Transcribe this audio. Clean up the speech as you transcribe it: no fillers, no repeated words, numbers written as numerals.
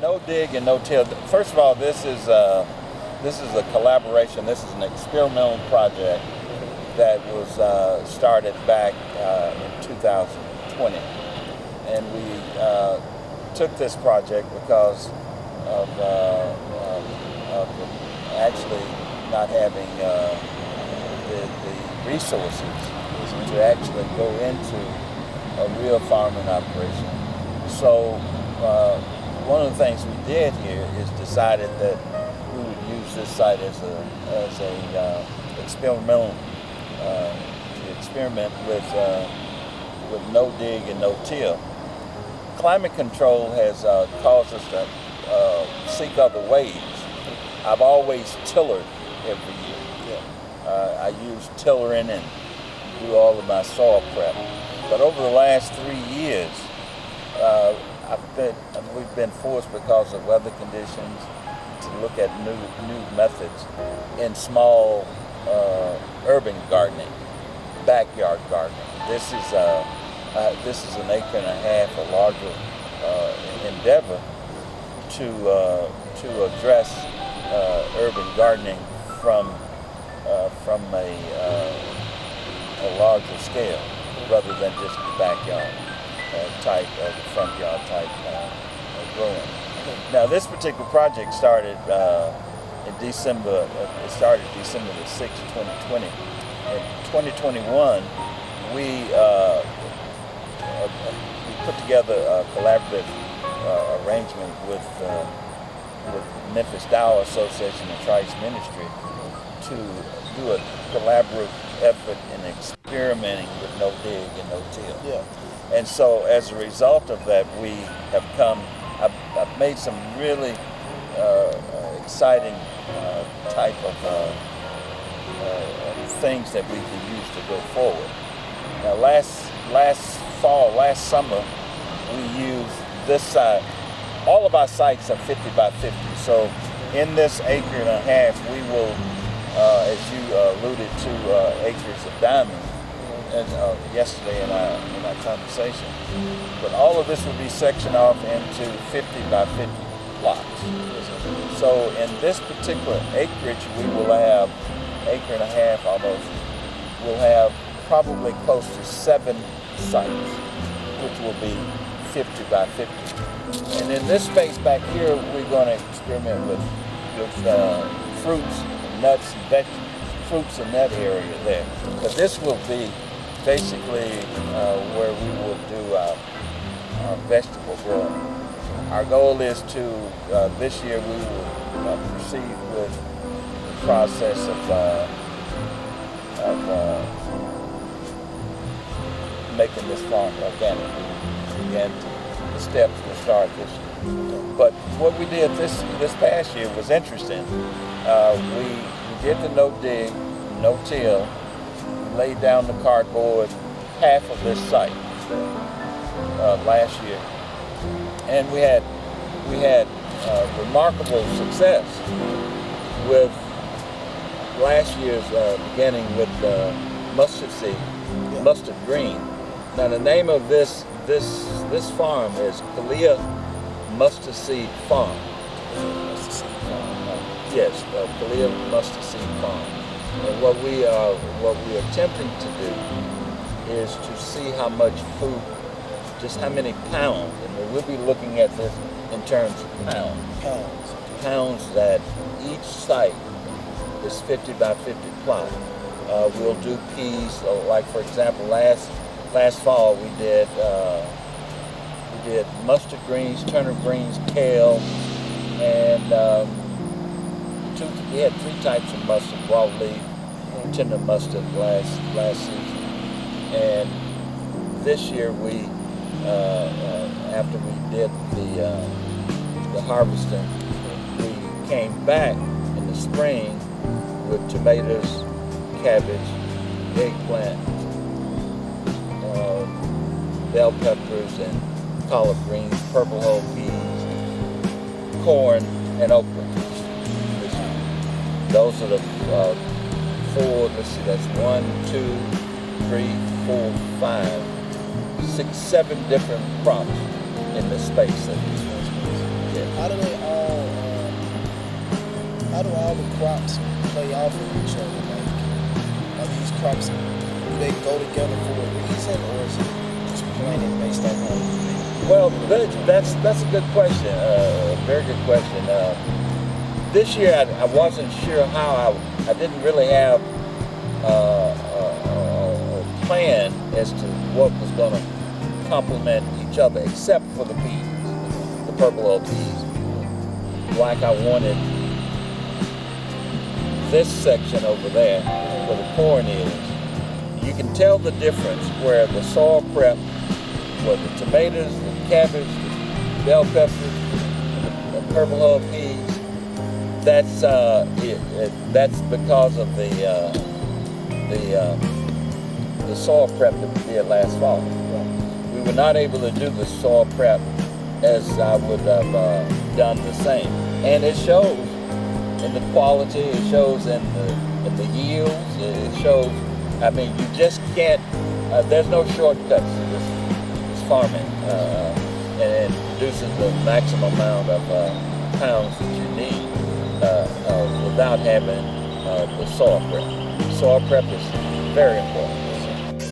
No dig and no till. First of all, this is a collaboration. This is an experimental project that was started back in 2020, and we took this project because of actually not having the resources to actually go into a real farming operation. So one of the things we did here is decided that we would use this site as a experimental to experiment with no dig and no till. Climate control has caused us to seek other ways. I've always tillered every year. I use tillering and do all of my soil prep. But over the last 3 years, we've been forced because of weather conditions to look at new methods in small urban gardening, backyard gardening. This is an acre and a half, a larger endeavor to address urban gardening from a larger scale, rather than just the backyard type or the front yard type growing. Now, this particular project started in December. It started December the 6th, 2020. In 2021, we put together a collaborative arrangement with Memphis Association and Trice Ministries to do a collaborative effort in experimenting with no dig and no till. Yeah. And so as a result of that, we have I've made some really exciting type of things that we can use to go forward. Now last summer, we used this site. All of our sites are 50 by 50. So in this acre and a half, we will, as you alluded to, acres of diamonds and yesterday in our conversation. But all of this will be sectioned off into 50 by 50 plots. So in this particular acreage, we will have acre and a half almost. We'll have probably close to 7 sites, which will be 50 by 50. And in this space back here, we're going to experiment with fruits, nuts, and vegetables, fruits in that area there. But this will be basically where we will do our vegetable growing. Our goal is to, this year we will proceed with the process of making this farm organic. And the steps to start this year. But what we did this past year was interesting. We did the no dig, no till. We laid down the cardboard half of this site last year, and we had remarkable success with last year's beginning with mustard seed, mustard green. Now the name of this farm is Kalia Mustard Seed Farm. Yes, Kalia Mustard Seed Farm. And what we are attempting to do is to see how much food, just how many pounds, and we'll be looking at this in terms of pounds that each site is 50 by 50 plot. We'll do peas, like for example, last fall we did mustard greens, turnip greens, kale, and we had 3 types of mustard: broadleaf, tender mustard last season. And this year we, after we did the harvesting, we came back in the spring with tomatoes, cabbage, eggplant, bell peppers, and collard greens, purple whole peas, corn, and okra. Those are the 4, let's see, that's 1, 2, 3, 4, 5, 6, 7 different crops in the space that we use. Yeah. how do they all, how do all the crops play off of each other? Like, are these crops, do they go together for a reason, or is it just planted based on how? Well, that's a good question. Very good question. This year I wasn't sure how. I didn't really have a plan as to what was going to complement each other, except for the peas, the purple oak peas. Like I wanted this section over there where the corn is. You can tell the difference where the soil prep, where the tomatoes, the cabbage, the bell peppers, the purple hull peas. That's because of the soil prep that we did last fall. We were not able to do the soil prep as I would have done the same, and it shows in the quality. It shows in the yields. It shows. I mean, you just can't. There's no shortcuts to this farming, and it produces the maximum amount of pounds that you need without having the soil prep. Soil prep is very important.